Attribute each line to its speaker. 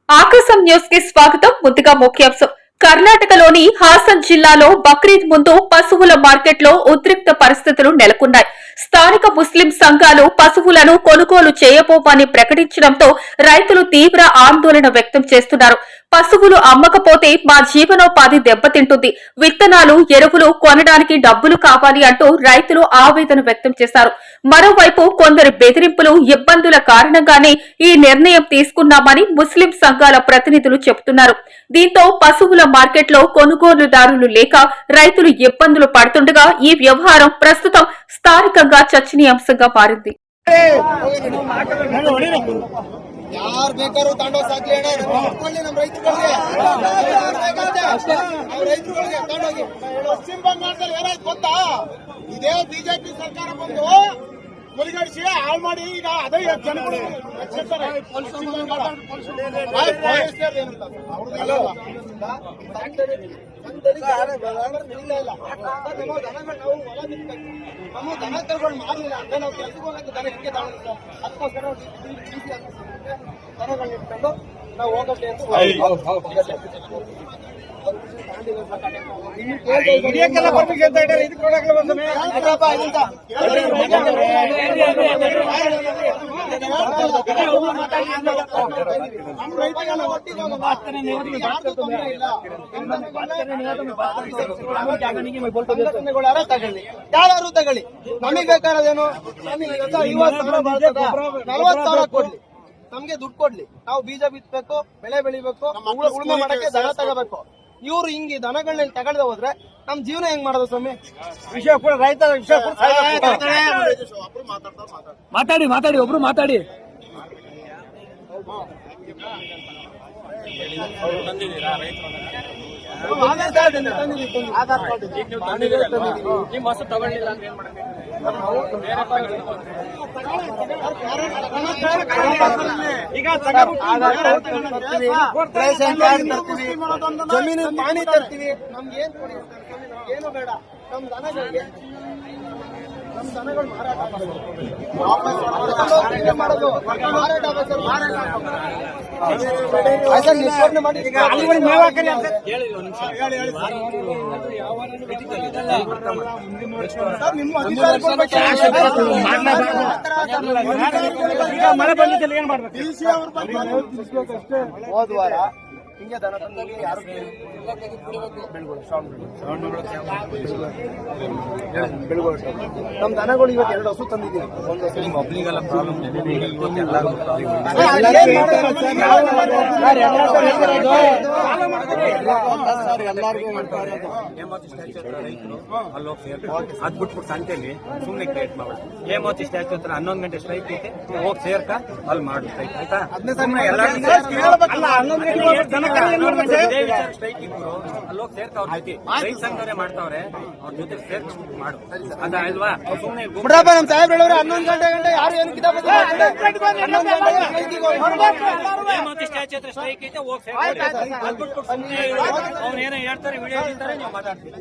Speaker 1: ఆకాశం న్యూస్ కి స్వాగతం. ముందుగా ముఖ్యాంశం. కర్ణాటకలోని హాసన్ జిల్లాలో బక్రీద్ ముందు పశువుల మార్కెట్లో ఉద్రిక్త పరిస్థితులు నెలకొన్నాయి. స్థానిక ముస్లిం సంఘాలు పశువులను కొనుగోలు చేయబోమని ప్రకటించడంతో రైతులు తీవ్ర ఆందోళన వ్యక్తం చేస్తున్నారు. పశువులు అమ్మకపోతే మా జీవనోపాధి దెబ్బతింటుంది, విత్తనాలు ఎరువులు కొనడానికి డబ్బులు కావాలి అంటూ రైతులు ఆవేదన వ్యక్తం చేశారు. మరోవైపు కొందరి బెదిరింపులు, ఇబ్బందుల కారణంగానే ఈ నిర్ణయం తీసుకున్నామని ముస్లిం సంఘాల ప్రతినిధులు చెబుతున్నారు. దీంతో పశువుల మార్కెట్లో కొనుగోలుదారులు లేక రైతులు ఇబ్బందులు పడుతుండగా ఈ వ్యవహారం ప్రస్తుతం స్థానికంగా చర్చనీయాంశంగా మారింది.
Speaker 2: ಯಾರು ಬೇಕಾದ್ರೂ ತಗೊಂಡೋಗಿ ಸಾಕಿ ನಮ್ಮ ರೈತರುಗಳಿಗೆ ತಗೊಂಡೋಗಿ. ಪಶ್ಚಿಮ ಬಂಗಾಳದಲ್ಲಿ ಏನಾಯ್ತು ಗೊತ್ತಾ, ಇದೇ ಬಿಜೆಪಿ ಸರ್ಕಾರ ಬಂದು ಮುಲಿಗಡಿಸಿ ಹಾಳು ಮಾಡಿ ಈಗ ಅದೇ ಜನಗಳು ಪಶ್ಚಿಮ ಬಂಗಾಳ ನಮ್ಮ ದನ ಕರ್ಕೊಂಡು ಮಾಡಲಿಲ್ಲ ಅಂದ್ರೆ ನಾವು ಕೆಲಸಕ್ಕೆ ಹೋಗಕ್ಕೆ ದನ ಹೆಂಗೆ ತಗೊಂಡಿಲ್ಲ. ಅದಕ್ಕೋಸ್ಕರ ದನಗಳನ್ನ ಇಟ್ಕೊಂಡು ನಾವು ಹೋಗಕ್ಕೆ ಬರ್ಬೇಕು ಅಂತ ಹೇಳಿ ಇದು ಕೊಡಕ್ಕೆ ತಗೊಳ್ಳಿ, ಯಾರು ತಗೊಳ್ಳಿ. ನಮಗೆ ಬೇಕಾದೇನು, 40,000 ಕೊಡ್ಲಿ, ನಮ್ಗೆ ದುಡ್ಡು ಕೊಡ್ಲಿ. ನಾವು ಬೀಜ ಬಿತ್ತಬೇಕು, ಬೆಳೆ ಬೆಳಿಬೇಕು, ಉಳುಮೆ ಮಾಡಕ್ಕೆ ದನ ತಗೋಬೇಕು. ಇವ್ರು ಹಿಂಗೆ ದನಗಳನ್ನ ತಗೊಳ್ದೆ ಹೋದ್ರೆ ನಮ್ ಜೀವನ ಹೆಂಗ್ ಮಾಡೋದು ಸ್ವಾಮಿ? ವಿಷಯ ಕೂಡ ರೈತ ವಿಷಯ ಕೂಡ
Speaker 3: ಮಾತಾಡಿ ಒಬ್ರು ಮಾತಾಡಿ.
Speaker 2: ಆಧಾರ್ ಕಾರ್ಡ್
Speaker 3: ನಿಮ್ಮ ಹಸು ತಗೊಂಡಿಲ್ಲ ಅಂತ ಏನ್ ಮಾಡಬೇಕು?
Speaker 2: ಜಮೀನು ಪಾಣಿ ತರ್ತೀವಿ. ನಮ್ಗೆ ಏನ್ ಕೊಡಿ, ಏನು ಬೇಡ. ನಮ್ ದನಗಳಿಗೆ ನಮ್ ದನಗಳು ಮಾರಾಟ ಮಾಡೋದು, ಮಾರಾಟ ಮಾಡಿ ಹೋದ ವಾರ ಹಿಂಗೆ ದನ ತಂದಲ್ಲಿ ಯಾರು ನಮ್ ದನಗಳು ಇವತ್ತು 2 ಹಸು ತಂದಿದ್ದೀವಿ. ಒಂದು
Speaker 3: ಒಬ್ಳಿಗೆಲ್ಲ ಪ್ರಾಬ್ಲಮ್
Speaker 2: ಎಲ್ಲರಿಗೂ
Speaker 3: ಅದ್ ಬಿಟ್ಬಿಟ್ಟು ಸಂತೆಯಲ್ಲಿ ಸುಮ್ನೆ ಕ್ರಿಯೇಟ್ ಮಾಡ್ಬೇಕು. ಹೇಮಾವತಿ ಸ್ಟ್ಯಾಚು ಹತ್ರ 11 ಗಂಟೆ ಸ್ಟ್ರೈಕ್ ಐತೆ, ಹೋಗಿ ಸೇರ್ಕ ಅಲ್ಲಿ ಮಾಡು ಸ್ಟ್ರೈಕ್ ಆಯ್ತಾ. ಸ್ಟ್ರೈಕ್ ಇದ್ರು ಅಲ್ಲಿ ಹೋಗಿ ಸೇರ್ಕ ಅವ್ರ ಜೊತೆ ರೈತ ಸಂಘವೇ ಮಾಡ್ತಾವ್ರೆ, ಅವ್ರ ಜೊತೆ ಸೇರ್ಕ ಮಾಡು ಅದ ಅಲ್ವಾ. ಸುಮ್ನೆ
Speaker 2: ಬಿಡಪ್ಪ, ನಮ್ ಸಾಹೇಬ್ ಹೇಳೋರು 11 ಗಂಟೆ ಯಾರು ಏನು
Speaker 3: ಹೇಮಾವತಿ ಸ್ಟ್ಯಾಚು ಹತ್ರ ಸ್ಟ್ರೈಕ್ ಐತೆ, ಹೋಗಿ ಸೇರ್ಕ. ಅವ್ರು ಏನೋ ಹೇಳ್ತಾರೆ, ವಿಡಿಯೋ ಹೇಳ್ತಾರೆ, ನೀವು ಮಾತಾಡ್ತೀವಿ.